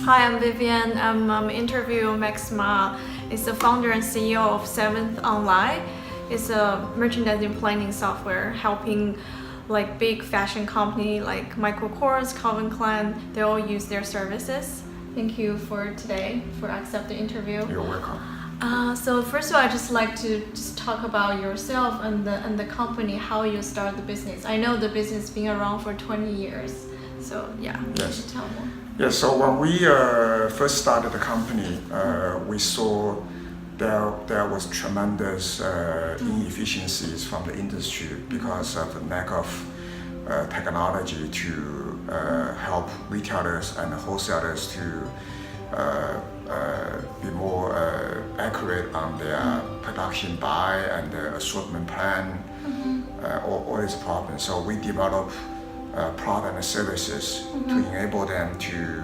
Hi, I'm Vivian. I'm interviewing Max Ma. He's the founder and CEO of 7thOnline. It's a merchandising planning software helping like big fashion company like Michael Kors, Calvin Klein. They all use their services. Thank you for today for accept the interview. You're welcome. So first of all, I just like to just talk about yourself and the company, how you start the business. I know the business been around for 20 years. So yeah, Yes. you tell more. Yeah, so when we first started the company, we saw there was tremendous inefficiencies from the industry because of the lack of technology to help retailers and wholesalers to be more accurate on their production buy and the assortment plan, all these problems. So we developed product and services to enable them to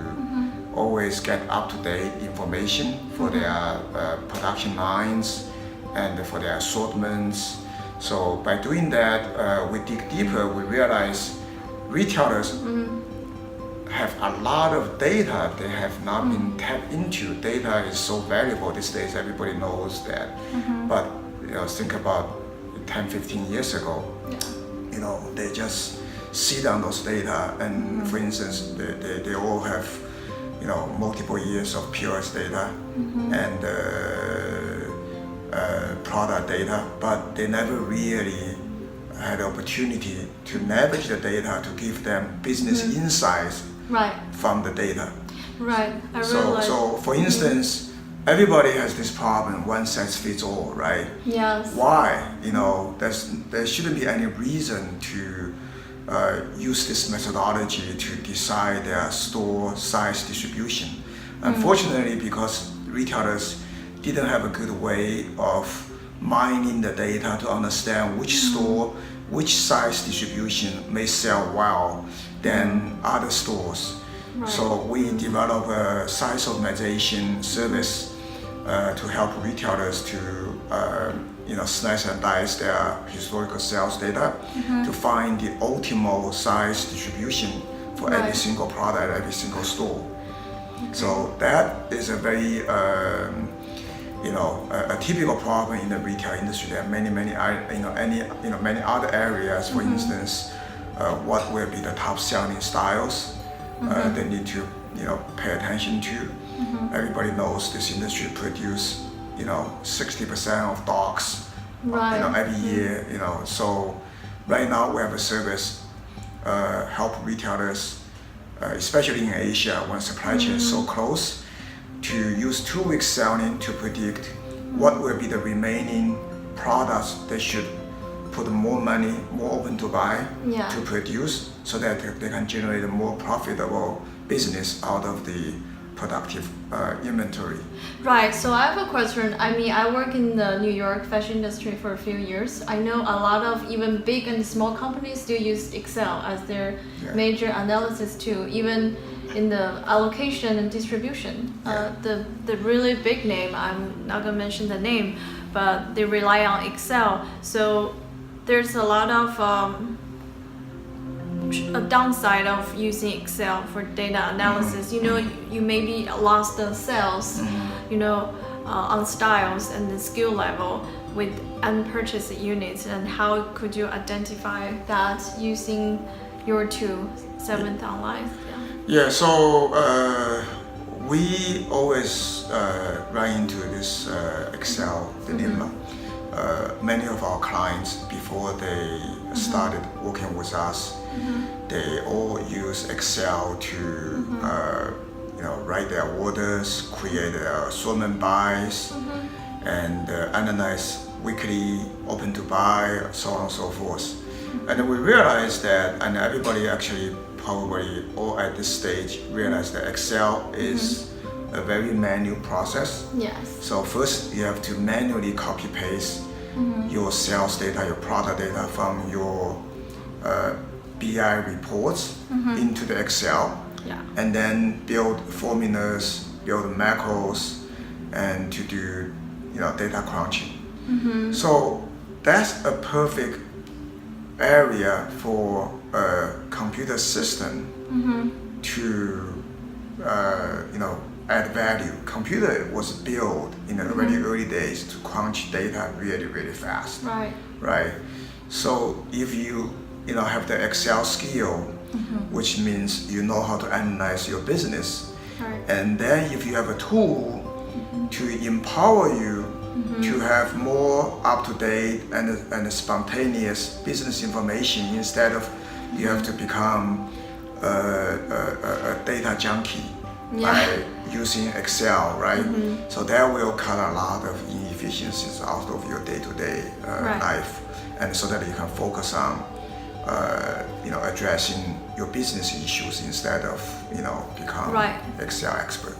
always get up-to-date information for their production lines and for their assortments. So by doing that, we dig deeper, we realize retailers have a lot of data they have not been tapped into. Data is so valuable these days, everybody knows that. But think about 10, 15 years ago, they just sit on those data, and for instance, they all have multiple years of POS data and product data, but they never really had the opportunity to leverage the data to give them business insights from the data. Right, I realize. So for instance, everybody has this problem, one size fits all, right? Yes. Why? There shouldn't be any reason to use this methodology to decide their store size distribution. Unfortunately, because retailers didn't have a good way of mining the data to understand which store, which size distribution may sell well than other stores. Right. So we develop a size optimization service to help retailers to slice and dice their historical sales data to find the optimal size distribution for every single product, every single store. So that is a very a typical problem in the retail industry. There are many other areas. For instance, what will be the top selling styles they need to pay attention to. Everybody knows this industry produce 60% of dogs every year. So right now we have a service help retailers, especially in Asia when supply chain is so close, to use 2 weeks selling to predict what will be the remaining products they should put more money, more open to buy to produce, so that they can generate a more profitable business out of the productive inventory. Right, so I have a question. I mean, I work in the New York fashion industry for a few years. I know a lot of even big and small companies still use Excel as their major analysis tool, even in the allocation and distribution. The really big name, I'm not gonna mention the name, but they rely on Excel. So there's a lot of a downside of using Excel for data analysis. You maybe lost the sales, on styles and the skill level with unpurchased units. And how could you identify that using your tool, 7thOnline? Yeah, so we always run into this Excel dilemma. Many of our clients, before they started working with us, they all use Excel to write their orders, create their assortment buys, and analyze weekly open to buy, so on and so forth. And then we realized that, and everybody actually probably all at this stage realize that Excel is a very manual process. Yes. So first you have to manually copy paste your sales data, your product data from your BI reports into the Excel, and then build formulas, build macros, and to do data crunching. So that's a perfect area for a computer system to add value. Computer was built in the very early days to crunch data really, really fast. Right. Right. So if you have the Excel skill, which means you know how to analyze your business, Right. and then if you have a tool to empower you to have more up-to-date and spontaneous business information instead of you have to become a data junkie by using Excel, right? So that will cut a lot of inefficiencies out of your day-to-day life, and so that you can focus on addressing your business issues instead of become Excel expert.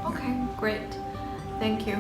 Okay, great. Thank you.